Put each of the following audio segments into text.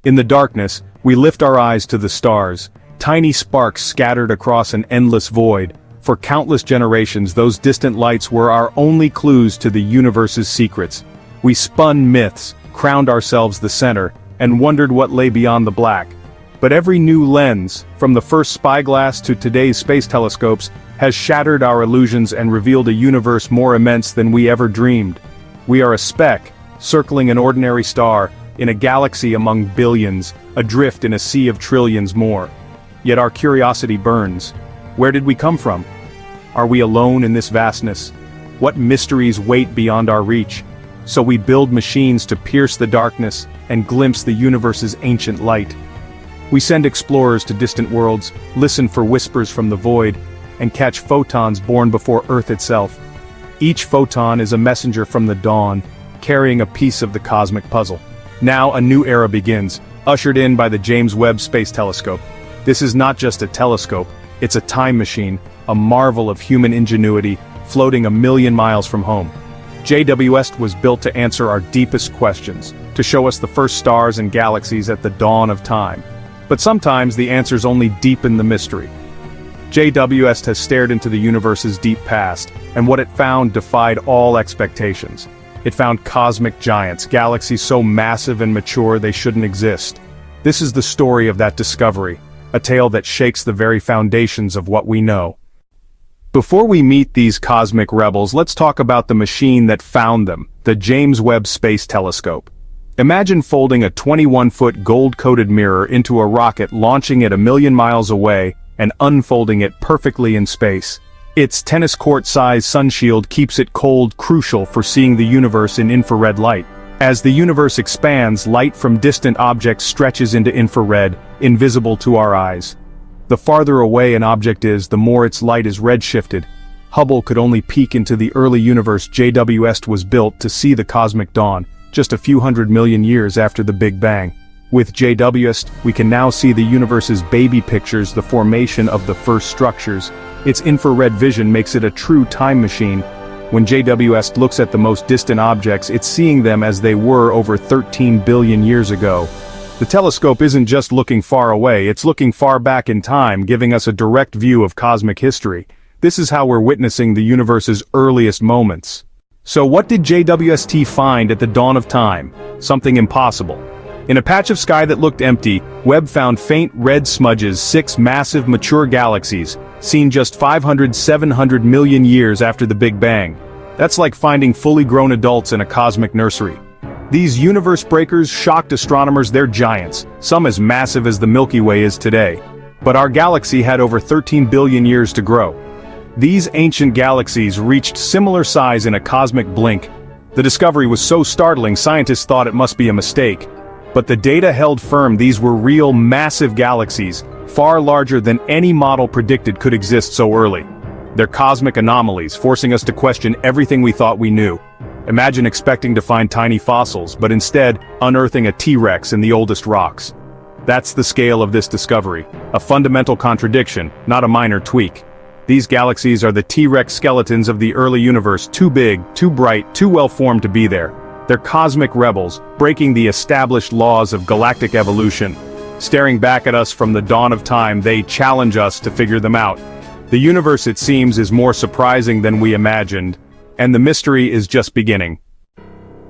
In the darkness, we lift our eyes to the stars, tiny sparks scattered across an endless void. For countless generations, those distant lights were our only clues to the universe's secrets. We spun myths, crowned ourselves the center, and wondered what lay beyond the black. But every new lens, from the first spyglass to today's space telescopes, has shattered our illusions and revealed a universe more immense than we ever dreamed. We are a speck, circling an ordinary star, in a galaxy among billions, adrift in a sea of trillions more. Yet our curiosity burns. Where did we come from? Are we alone in this vastness? What mysteries wait beyond our reach? So we build machines to pierce the darkness and glimpse the universe's ancient light. We send explorers to distant worlds, listen for whispers from the void, and catch photons born before Earth itself. Each photon is a messenger from the dawn, carrying a piece of the cosmic puzzle. Now a new era begins, ushered in by the James Webb Space Telescope. This is not just a telescope, it's a time machine, a marvel of human ingenuity, floating 1,000,000 miles from home. JWST was built to answer our deepest questions, to show us the first stars and galaxies at the dawn of time. But sometimes the answers only deepen the mystery. JWST has stared into the universe's deep past, and what it found defied all expectations. It found cosmic giants, galaxies so massive and mature they shouldn't exist. This is the story of that discovery, a tale that shakes the very foundations of what we know. Before we meet these cosmic rebels, let's talk about the machine that found them, the James Webb Space Telescope. Imagine folding a 21-foot gold-coated mirror into a rocket, launching it 1,000,000 miles away, and unfolding it perfectly in space. Its tennis court-sized sunshield keeps it cold, crucial for seeing the universe in infrared light. As the universe expands, light from distant objects stretches into infrared, invisible to our eyes. The farther away an object is, the more its light is redshifted. Hubble could only peek into the early universe. JWST was built to see the cosmic dawn, just a few 100 million years after the Big Bang. With JWST, we can now see the universe's baby pictures, the formation of the first structures. Its infrared vision makes it a true time machine. When JWST looks at the most distant objects, it's seeing them as they were over 13 billion years ago. The telescope isn't just looking far away, it's looking far back in time, giving us a direct view of cosmic history. This is how we're witnessing the universe's earliest moments. So what did JWST find at the dawn of time? Something impossible. In a patch of sky that looked empty, Webb found faint red smudges, 6 massive mature galaxies, seen just 500–700 million years after the Big Bang. That's like finding fully grown adults in a cosmic nursery. These universe breakers shocked astronomers. They're giants, some as massive as the Milky Way is today. But our galaxy had over 13 billion years to grow. These ancient galaxies reached similar size in a cosmic blink. The discovery was so startling, scientists thought it must be a mistake. But the data held firm. These were real, massive galaxies, far larger than any model predicted could exist so early. They're cosmic anomalies, forcing us to question everything we thought we knew. Imagine expecting to find tiny fossils, but instead, unearthing a T-Rex in the oldest rocks. That's the scale of this discovery, a fundamental contradiction, not a minor tweak. These galaxies are the T-Rex skeletons of the early universe, too big, too bright, too well-formed to be there. They're cosmic rebels, breaking the established laws of galactic evolution. Staring back at us from the dawn of time, they challenge us to figure them out. The universe, it seems, is more surprising than we imagined, and the mystery is just beginning.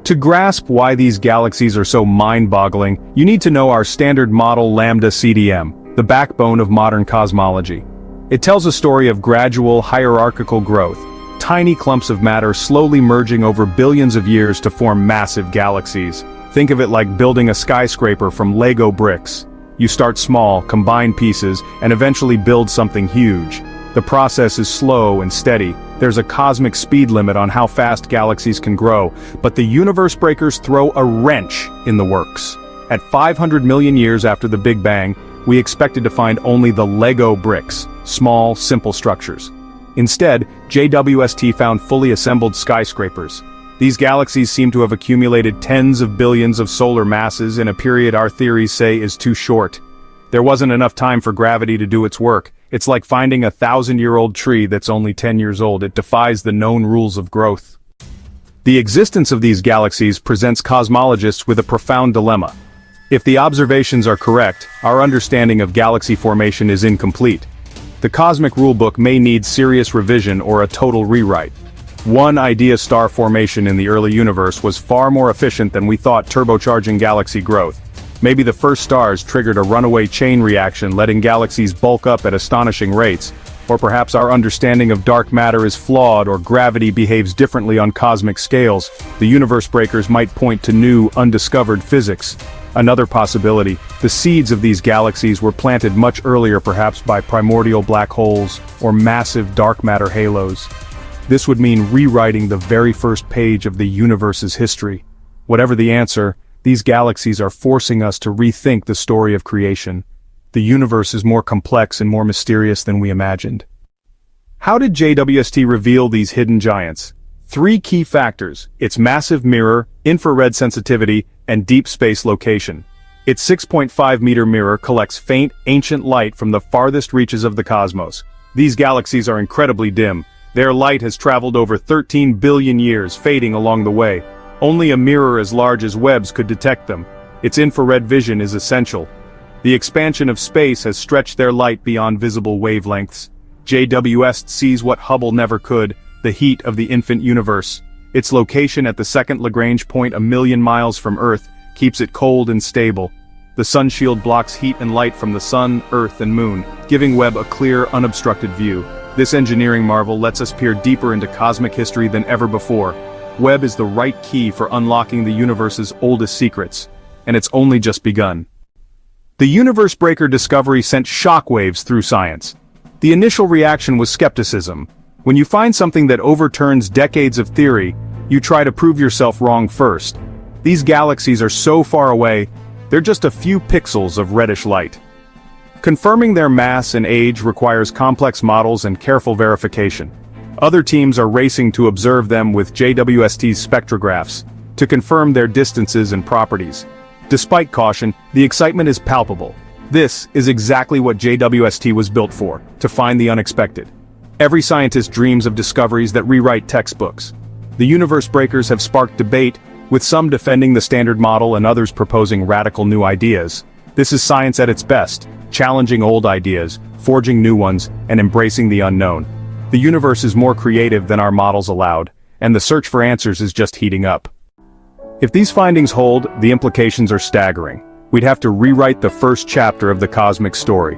To grasp why these galaxies are so mind-boggling, you need to know our standard model Lambda CDM, the backbone of modern cosmology. It tells a story of gradual, hierarchical growth. Tiny clumps of matter slowly merging over billions of years to form massive galaxies. Think of it like building a skyscraper from Lego bricks. You start small, combine pieces, and eventually build something huge. The process is slow and steady. There's a cosmic speed limit on how fast galaxies can grow, but the universe breakers throw a wrench in the works. At 500 million years after the Big Bang, we expected to find only the Lego bricks, small, simple structures. Instead, JWST found fully assembled skyscrapers. These galaxies seem to have accumulated tens of billions of solar masses in a period our theories say is too short. There wasn't enough time for gravity to do its work. It's like finding a 1,000-year-old tree that's only 10 years old. It defies the known rules of growth. The existence of these galaxies presents cosmologists with a profound dilemma. If the observations are correct, our understanding of galaxy formation is incomplete. The cosmic rulebook may need serious revision or a total rewrite. One idea star formation in the early universe was far more efficient than we thought, turbocharging galaxy growth. Maybe the first stars triggered a runaway chain reaction, letting galaxies bulk up at astonishing rates. Or perhaps our understanding of dark matter is flawed, or gravity behaves differently on cosmic scales. The universe breakers might point to new, undiscovered physics. Another possibility, the seeds of these galaxies were planted much earlier, perhaps by primordial black holes or massive dark matter halos. This would mean rewriting the very first page of the universe's history. Whatever the answer, these galaxies are forcing us to rethink the story of creation. The universe is more complex and more mysterious than we imagined. How did JWST reveal these hidden giants? 3 key factors: its massive mirror, infrared sensitivity, and deep space location. Its 6.5-meter mirror collects faint, ancient light from the farthest reaches of the cosmos. These galaxies are incredibly dim. Their light has traveled over 13 billion years, fading along the way. Only a mirror as large as Webb's could detect them. Its infrared vision is essential. The expansion of space has stretched their light beyond visible wavelengths. JWST sees what Hubble never could: the heat of the infant universe. Its location at the second Lagrange point, a million miles from Earth, keeps it cold and stable. The sun shield blocks heat and light from the sun, Earth, and Moon, giving Webb a clear, unobstructed view. This engineering marvel lets us peer deeper into cosmic history than ever before. Webb is the right key for unlocking the universe's oldest secrets, and it's only just begun. The universe breaker discovery sent shockwaves through science. The initial reaction was skepticism. When you find something that overturns decades of theory, you try to prove yourself wrong first. These galaxies are so far away, they're just a few pixels of reddish light. Confirming their mass and age requires complex models and careful verification. Other teams are racing to observe them with JWST's spectrographs, to confirm their distances and properties. Despite caution, the excitement is palpable. This is exactly what JWST was built for, to find the unexpected. Every scientist dreams of discoveries that rewrite textbooks. The universe breakers have sparked debate, with some defending the standard model and others proposing radical new ideas. This is science at its best, challenging old ideas, forging new ones, and embracing the unknown. The universe is more creative than our models allowed, and the search for answers is just heating up. If these findings hold, the implications are staggering. We'd have to rewrite the first chapter of the cosmic story.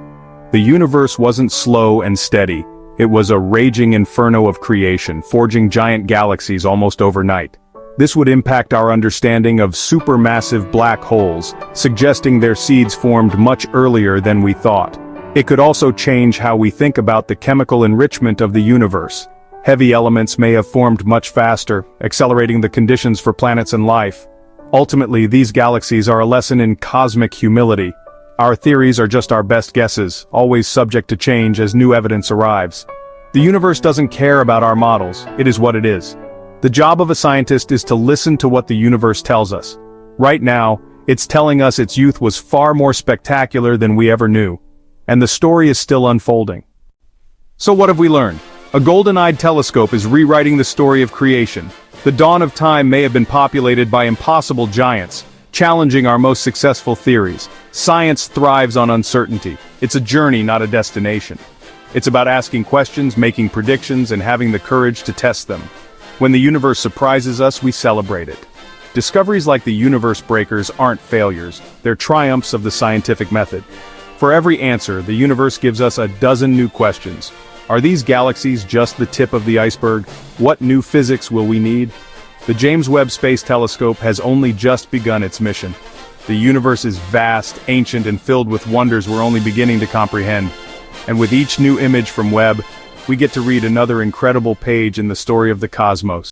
The universe wasn't slow and steady. It was a raging inferno of creation, forging giant galaxies almost overnight. This would impact our understanding of supermassive black holes, suggesting their seeds formed much earlier than we thought. It could also change how we think about the chemical enrichment of the universe. Heavy elements may have formed much faster, accelerating the conditions for planets and life. Ultimately, these galaxies are a lesson in cosmic humility. Our theories are just our best guesses, always subject to change as new evidence arrives. The universe doesn't care about our models, it is what it is. The job of a scientist is to listen to what the universe tells us. Right now, it's telling us its youth was far more spectacular than we ever knew. And the story is still unfolding. So what have we learned? A golden-eyed telescope is rewriting the story of creation. The dawn of time may have been populated by impossible giants, challenging our most successful theories. Science thrives on uncertainty. It's a journey, not a destination. It's about asking questions, making predictions, and having the courage to test them. When the universe surprises us, we celebrate it. Discoveries like the universe breakers aren't failures, they're triumphs of the scientific method. For every answer, the universe gives us a dozen new questions. Are these galaxies just the tip of the iceberg? What new physics will we need? The James Webb Space Telescope has only just begun its mission. The universe is vast, ancient, and filled with wonders we're only beginning to comprehend. And with each new image from Webb, we get to read another incredible page in the story of the cosmos.